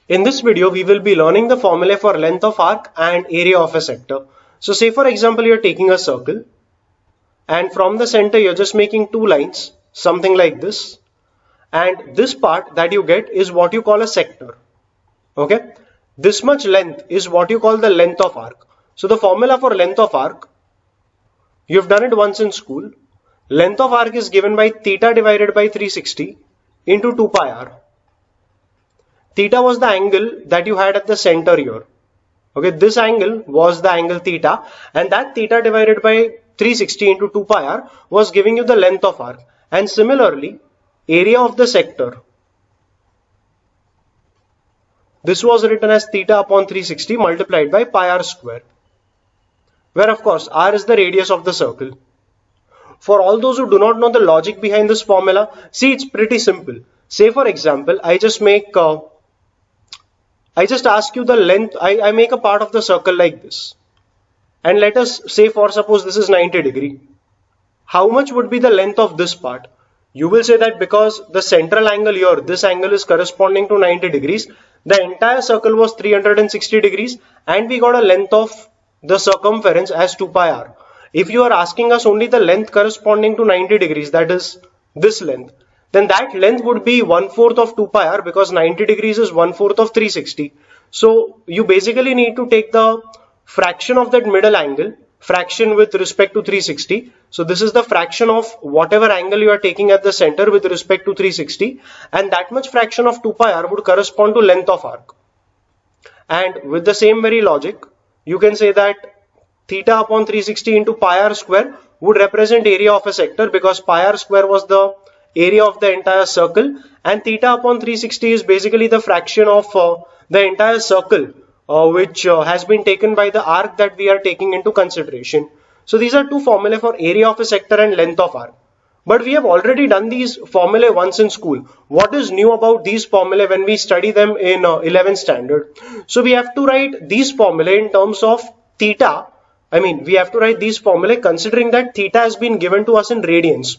In this video, we will be learning the formula for length of arc and area of a sector. So say for example, you're taking a circle and from the center, you're just making two lines, something like this. And this part that you get is what you call a sector. Okay. This much length is what you call the length of arc. So the formula for length of arc, you've done it once in school. Length of arc is given by theta divided by 360 into 2 pi r. Theta was the angle that you had at the center here. Okay, this angle was the angle theta, and that theta divided by 360 into 2 pi r was giving you the length of arc. And similarly, area of the sector, this was written as theta upon 360 multiplied by pi r square, where of course r is the radius of the circle. For all those who do not know the logic behind this formula, see, it's pretty simple. Say for example, I just ask you the length, I make a part of the circle like this. And let us say for suppose this is 90 degree. How much would be the length of this part? You will say that because the central angle here, this angle is corresponding to 90 degrees, the entire circle was 360 degrees and we got a length of the circumference as 2 pi r. If you are asking us only the length corresponding to 90 degrees, that is this length, then that length would be 1/4 of 2 pi r because 90 degrees is 1/4 of 360. So you basically need to take the fraction of that middle angle, fraction with respect to 360. So this is the fraction of whatever angle you are taking at the center with respect to 360, and that much fraction of 2 pi r would correspond to length of arc. And with the same very logic, you can say that theta upon 360 into pi r square would represent area of a sector because pi r square was the area of the entire circle, and theta upon 360 is basically the fraction of the entire circle which has been taken by the arc that we are taking into consideration. So these are two formulae for area of a sector and length of arc. But we have already done these formulae once in school. What is new about these formulae when we study them in 11th standard? So we have to write these formulae in terms of theta. We have to write these formulae considering that theta has been given to us in radians.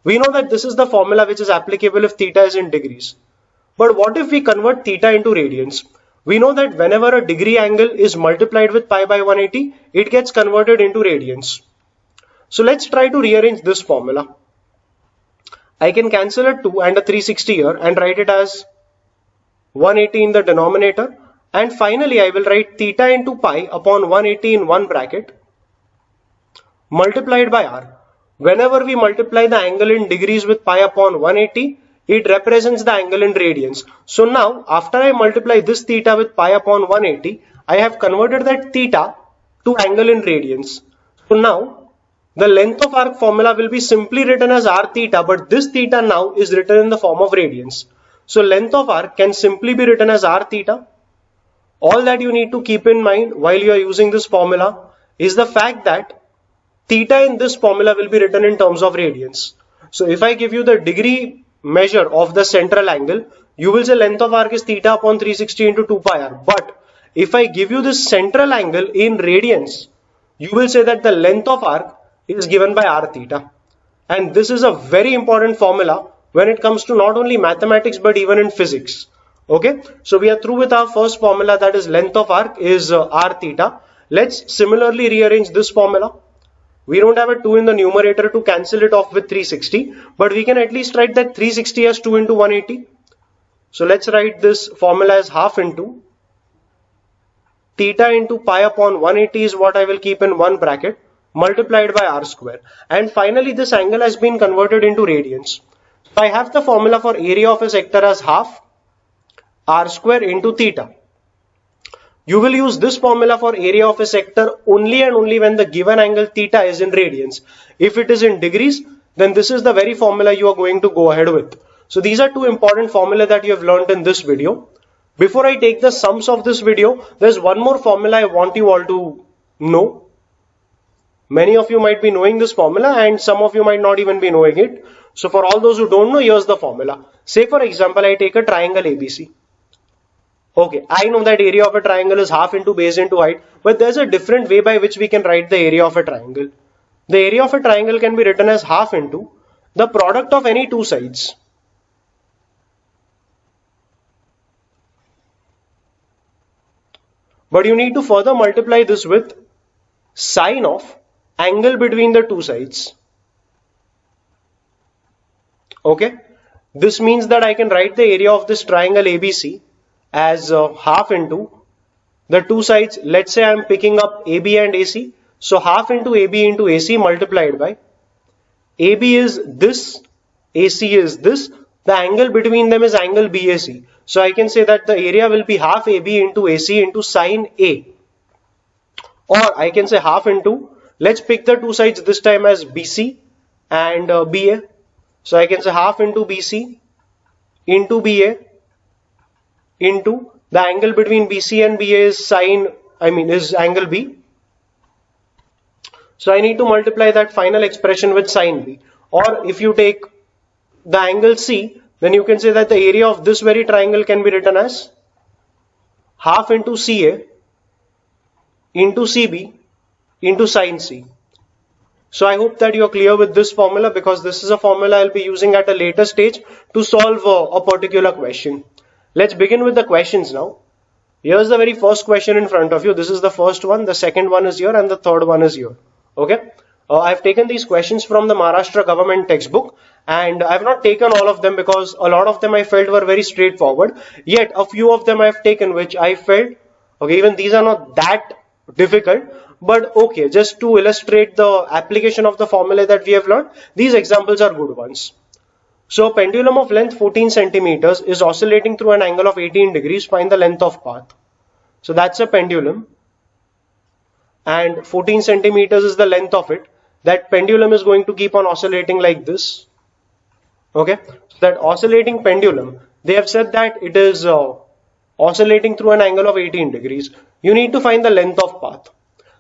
We know that this is the formula which is applicable if theta is in degrees. But what if we convert theta into radians? We know that whenever a degree angle is multiplied with pi by 180, it gets converted into radians. So let's try to rearrange this formula. I can cancel a 2 and a 360 here and write it as 180 in the denominator. And finally, I will write theta into pi upon 180 in one bracket multiplied by r. Whenever we multiply the angle in degrees with pi upon 180, it represents the angle in radians. So now, after I multiply this theta with pi upon 180, I have converted that theta to angle in radians. So now, the length of arc formula will be simply written as r theta, but this theta now is written in the form of radians. So length of arc can simply be written as r theta. All that you need to keep in mind while you are using this formula is the fact that theta in this formula will be written in terms of radians. So if I give you the degree measure of the central angle, you will say length of arc is theta upon 360 into 2 pi r. But if I give you this central angle in radians, you will say that the length of arc is given by r theta. And this is a very important formula when it comes to not only mathematics but even in physics. Okay, so we are through with our first formula, that is length of arc is r theta. Let's similarly rearrange this formula. We don't have a 2 in the numerator to cancel it off with 360, but we can at least write that 360 as 2 into 180. So let's write this formula as half into theta into pi upon 180 is what I will keep in one bracket multiplied by r square. And finally, this angle has been converted into radians. So I have the formula for area of a sector as half r square into theta. You will use this formula for area of a sector only and only when the given angle theta is in radians. If it is in degrees, then this is the very formula you are going to go ahead with. So these are two important formulae that you have learned in this video. Before I take the sums of this video, there's one more formula I want you all to know. Many of you might be knowing this formula and some of you might not even be knowing it. So for all those who don't know, here's the formula. Say for example, I take a triangle ABC. Okay, I know that area of a triangle is half into base into height, but there's a different way by which we can write the area of a triangle. The area of a triangle can be written as half into the product of any two sides. But you need to further multiply this with sine of angle between the two sides. Okay, this means that I can write the area of this triangle ABC as half into the two sides. Let's say I'm picking up AB and AC, so half into AB into AC multiplied by AB is this, AC is this, the angle between them is angle BAC. So I can say that the area will be half AB into AC into sine A. Or I can say half into, let's pick the two sides this time as BC and BA. So I can say half into BC into BA into the angle between BC and BA is is angle B. So I need to multiply that final expression with sine B. Or if you take the angle C, then you can say that the area of this very triangle can be written as half into CA into CB into sine C. So I hope that you are clear with this formula, because this is a formula I'll be using at a later stage to solve a particular question. Let's begin with the questions now. Here's the very first question in front of you. This is the first one, the second one is here, and the third one is here. Okay. I've taken these questions from the Maharashtra government textbook, and I've not taken all of them because a lot of them I felt were very straightforward. Yet a few of them I've taken which I felt, okay, even these are not that difficult, but okay, just to illustrate the application of the formula that we have learned, these examples are good ones. So a pendulum of length 14 centimeters is oscillating through an angle of 18 degrees. Find the length of path. So that's a pendulum, and 14 centimeters is the length of it. That pendulum is going to keep on oscillating like this. Okay, so that oscillating pendulum, they have said that it is oscillating through an angle of 18 degrees. You need to find the length of path.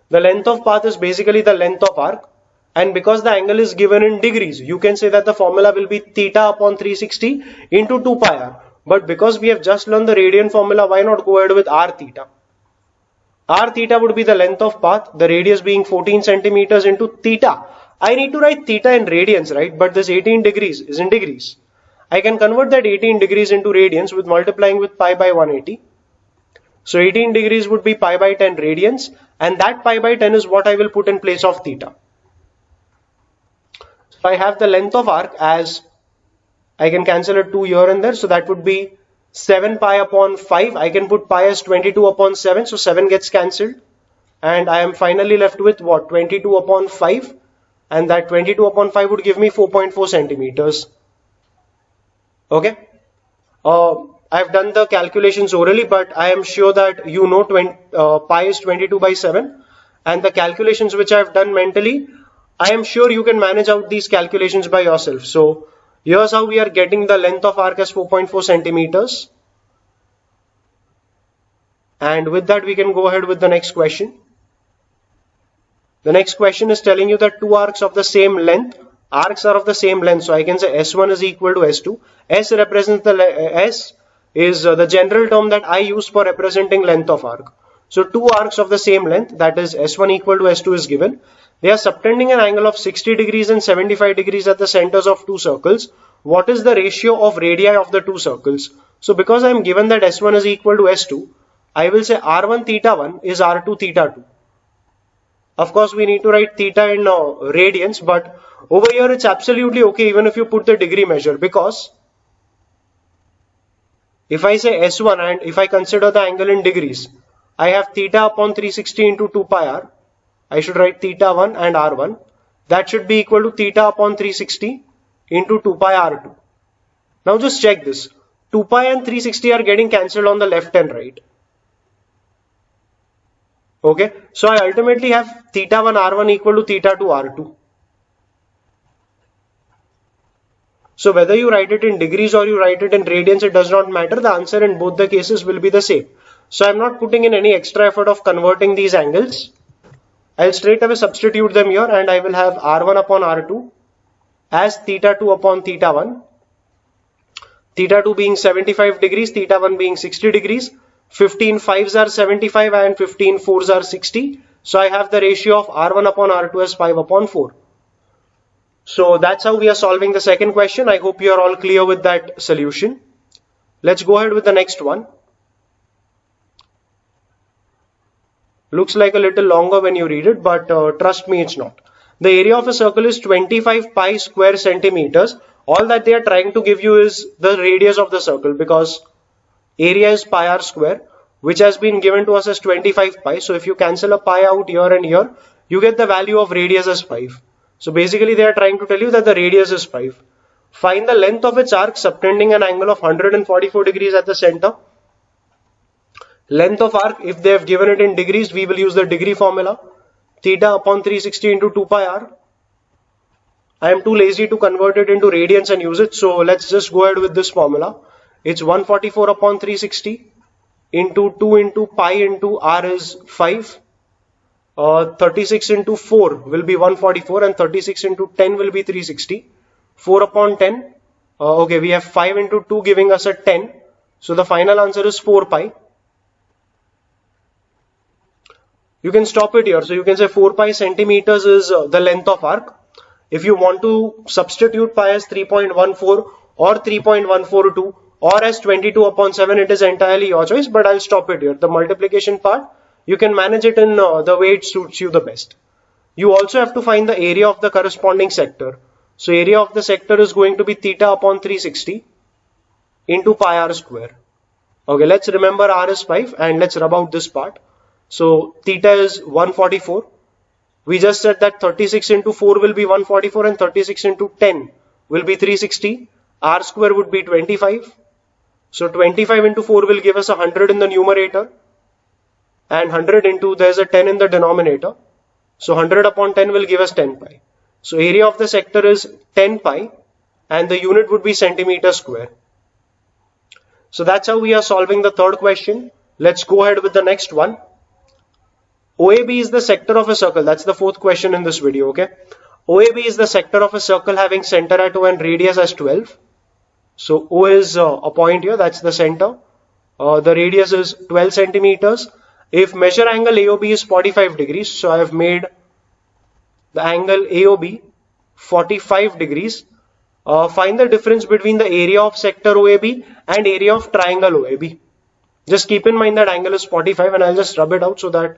The length of path is basically the length of arc, and because the angle is given in degrees, you can say that the formula will be theta upon 360 into 2 pi r. But because we have just learned the radian formula, why not go ahead with r theta? R theta would be the length of path, the radius being 14 centimeters into theta. I need to write theta in radians, right? But this 18 degrees is in degrees. I can convert that 18 degrees into radians with multiplying with pi by 180. So 18 degrees would be pi by 10 radians, and that pi by 10 is what I will put in place of theta. So I have the length of arc as, I can cancel a 2 here and there, so that would be 7 pi upon 5. I can put pi as 22 upon 7, so 7 gets cancelled, and I am finally left with what, 22 upon 5, and that 22 upon 5 would give me 4.4 centimeters. Okay, I've done the calculations orally, but I am sure that you know pi is 22 by 7, and the calculations which I've done mentally, I am sure you can manage out these calculations by yourself. So here's how we are getting the length of arc as 4.4 centimeters. And with that, we can go ahead with the next question. The next question is telling you that two arcs of the same length, arcs are of the same length. So I can say S1 is equal to S2. S represents S is the general term that I use for representing length of arc. So two arcs of the same length, that is S1 equal to S2 is given. They are subtending an angle of 60 degrees and 75 degrees at the centers of two circles. What is the ratio of radii of the two circles? So because I am given that S1 is equal to S2, I will say R1 theta 1 is R2 theta 2. Of course, we need to write theta in radians, but over here it's absolutely okay even if you put the degree measure, because if I say S1 and if I consider the angle in degrees, I have theta upon 360 into 2 pi r. I should write theta 1 and r1. That should be equal to theta upon 360 into 2 pi r2. Now just check this. 2 pi and 360 are getting cancelled on the left and right. Okay, so I ultimately have theta 1 r1 equal to theta 2 r2. So whether you write it in degrees or you write it in radians, it does not matter. The answer in both the cases will be the same. So I'm not putting in any extra effort of converting these angles. I'll straight away substitute them here, and I will have r1 upon r2 as theta 2 upon theta 1. Theta 2 being 75 degrees, theta 1 being 60 degrees. 15 5s are 75 and 15 4s are 60. So I have the ratio of r1 upon r2 as 5 upon 4. So that's how we are solving the second question. I hope you are all clear with that solution. Let's go ahead with the next one. Looks like a little longer when you read it, but trust me, it's not. The area of a circle is 25 pi square centimeters. All that they are trying to give you is the radius of the circle, because area is pi r square, which has been given to us as 25 pi. So if you cancel a pi out here and here, you get the value of radius as 5. So basically they are trying to tell you that the radius is 5. Find the length of its arc subtending an angle of 144 degrees at the center. Length of arc, if they have given it in degrees, we will use the degree formula. Theta upon 360 into 2 pi r. I am too lazy to convert it into radians and use it, so let's just go ahead with this formula. It's 144 upon 360 into 2 into pi into r is 5. 36 into 4 will be 144 and 36 into 10 will be 360. 4 upon 10. Okay, we have 5 into 2 giving us a 10. So the final answer is 4 pi. You can stop it here. So you can say 4 pi centimeters is the length of arc. If you want to substitute pi as 3.14 or 3.142 or as 22 upon 7, it is entirely your choice, but I'll stop it here. The multiplication part, you can manage it in the way it suits you the best. You also have to find the area of the corresponding sector. So area of the sector is going to be theta upon 360 into pi r square. Okay, let's remember r is 5 and let's rub out this part. So theta is 144. We just said that 36 into 4 will be 144 and 36 into 10 will be 360. R square would be 25. So 25 into 4 will give us 100 in the numerator. And 100 into, there's a 10 in the denominator. So 100 upon 10 will give us 10 pi. So area of the sector is 10 pi and the unit would be centimeter square. So that's how we are solving the third question. Let's go ahead with the next one. OAB is the sector of a circle. That's the fourth question in this video, okay? OAB is the sector of a circle having center at O and radius as 12. So O is a point here, that's the center. The radius is 12 centimeters. If measure angle AOB is 45 degrees, so I have made the angle AOB 45 degrees. Find the difference between the area of sector OAB and area of triangle OAB. Just keep in mind that angle is 45 and I'll just rub it out so that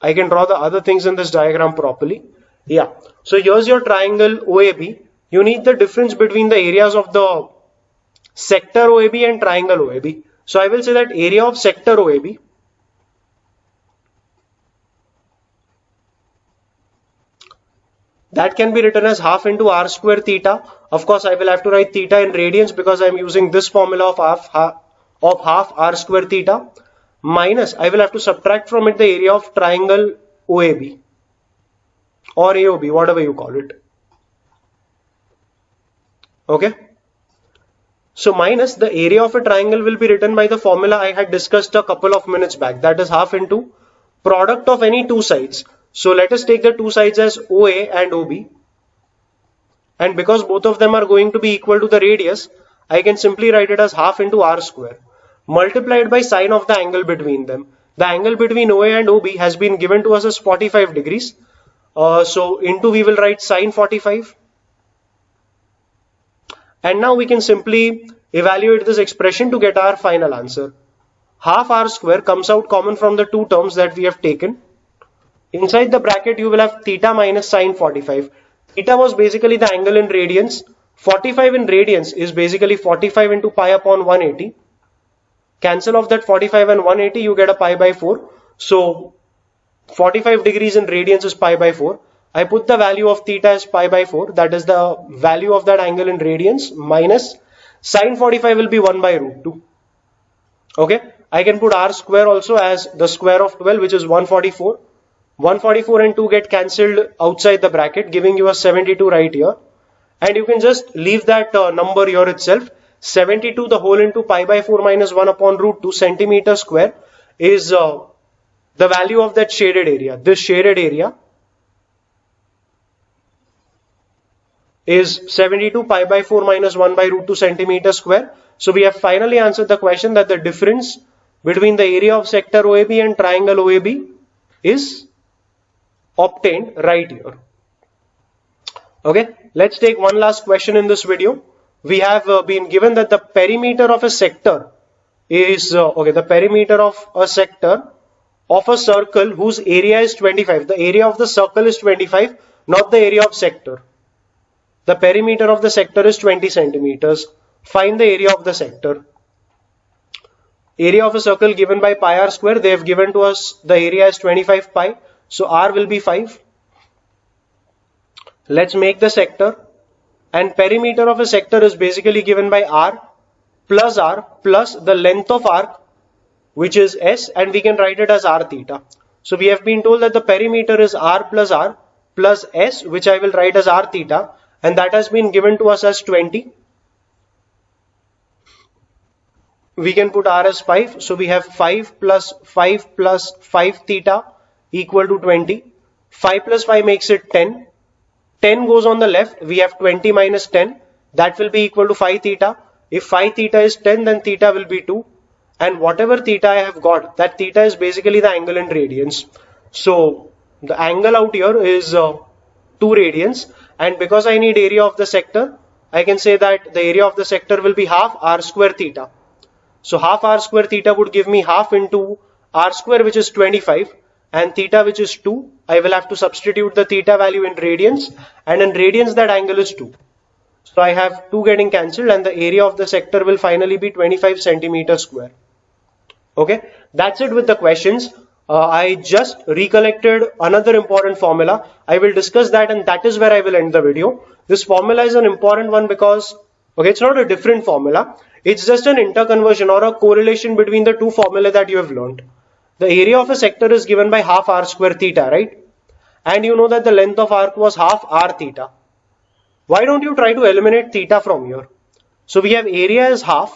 I can draw the other things in this diagram properly. Yeah, so here's your triangle OAB. You need the difference between the areas of the sector OAB and triangle OAB. So I will say that area of sector OAB that can be written as half into r square theta. Of course, I will have to write theta in radians because I am using this formula of half r square theta. Minus, I will have to subtract from it the area of triangle OAB or AOB, whatever you call it. Okay. So minus the area of a triangle will be written by the formula I had discussed a couple of minutes back. That is half into product of any two sides. So let us take the two sides as OA and OB. And because both of them are going to be equal to the radius, I can simply write it as half into r square multiplied by sine of the angle between them. The angle between OA and OB has been given to us as 45 degrees. So into we will write sine 45. And now we can simply evaluate this expression to get our final answer. Half r square comes out common from the two terms that we have taken. Inside the bracket you will have theta minus sine 45. Theta was basically the angle in radians. 45 in radians is basically 45 into pi upon 180. Cancel off that 45 and 180, you get a pi by 4. So 45 degrees in radians is pi by 4. I put the value of theta as pi by 4. That is the value of that angle in radians minus sine 45 will be 1 by root 2. Okay. I can put r square also as the square of 12, which is 144. 144 and 2 get cancelled outside the bracket, giving you a 72 right here. And you can just leave that number here itself. 72 the whole into pi by 4 minus 1 upon root 2 centimeter square is the value of that shaded area. This shaded area is 72 pi by 4 minus 1 by root 2 centimeter square. So we have finally answered the question that the difference between the area of sector OAB and triangle OAB is obtained right here. Okay, let's take one last question in this video. We have been given that the perimeter of a sector is the perimeter of a sector of a circle whose area is 25. The area of the circle is 25, not the area of sector. The perimeter of the sector is 20 centimeters. Find the area of the sector. Area of a circle given by pi r square. They have given to us the area is 25 pi. So r will be 5. Let's make the sector. And perimeter of a sector is basically given by r plus the length of arc, which is s, and we can write it as r theta. So we have been told that the perimeter is r plus s, which I will write as r theta, and that has been given to us as 20. We can put r as 5, so we have 5 plus 5 theta equal to 20. 5 plus 5 makes it 10. 10 goes on the left, we have 20 minus 10, that will be equal to 5 theta. If 5 theta is 10, then theta will be 2. And whatever theta I have got, that theta is basically the angle in radians. So the angle out here is 2 radians, and because I need area of the sector, I can say that the area of the sector will be half r square theta. So half r square theta would give me half into r square, which is 25, and theta, which is 2. I will have to substitute the theta value in radians, and in radians that angle is 2. So I have 2 getting cancelled, and the area of the sector will finally be 25 centimeters square. Okay, that's it with the questions. I just recollected another important formula. I will discuss that, and that is where I will end the video. This formula is an important one because, okay, it's not a different formula. It's just an interconversion or a correlation between the two formulae that you have learned. The area of a sector is given by half r square theta, right? And you know that the length of arc was half r theta. Why don't you try to eliminate theta from here? So we have area as half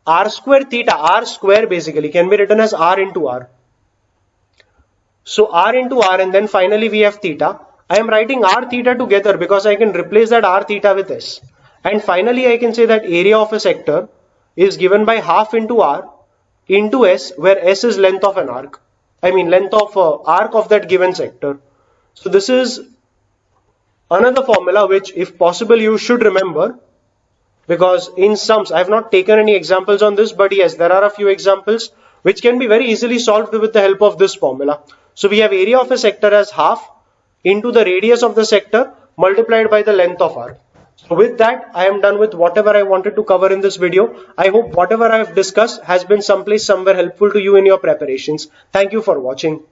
r square theta. R square basically can be written as r into r. So r into r, and then finally we have theta. I am writing r theta together because I can replace that r theta with s. And finally I can say that area of a sector is given by half into r into s, where s is length of an arc. I mean length of arc of that given sector. So this is another formula which, if possible, you should remember, because in sums, I have not taken any examples on this, but yes, there are a few examples which can be very easily solved with the help of this formula. So we have area of a sector as half into the radius of the sector multiplied by the length of arc. So with that, I am done with whatever I wanted to cover in this video. I hope whatever I have discussed has been somewhere helpful to you in your preparations. Thank you for watching.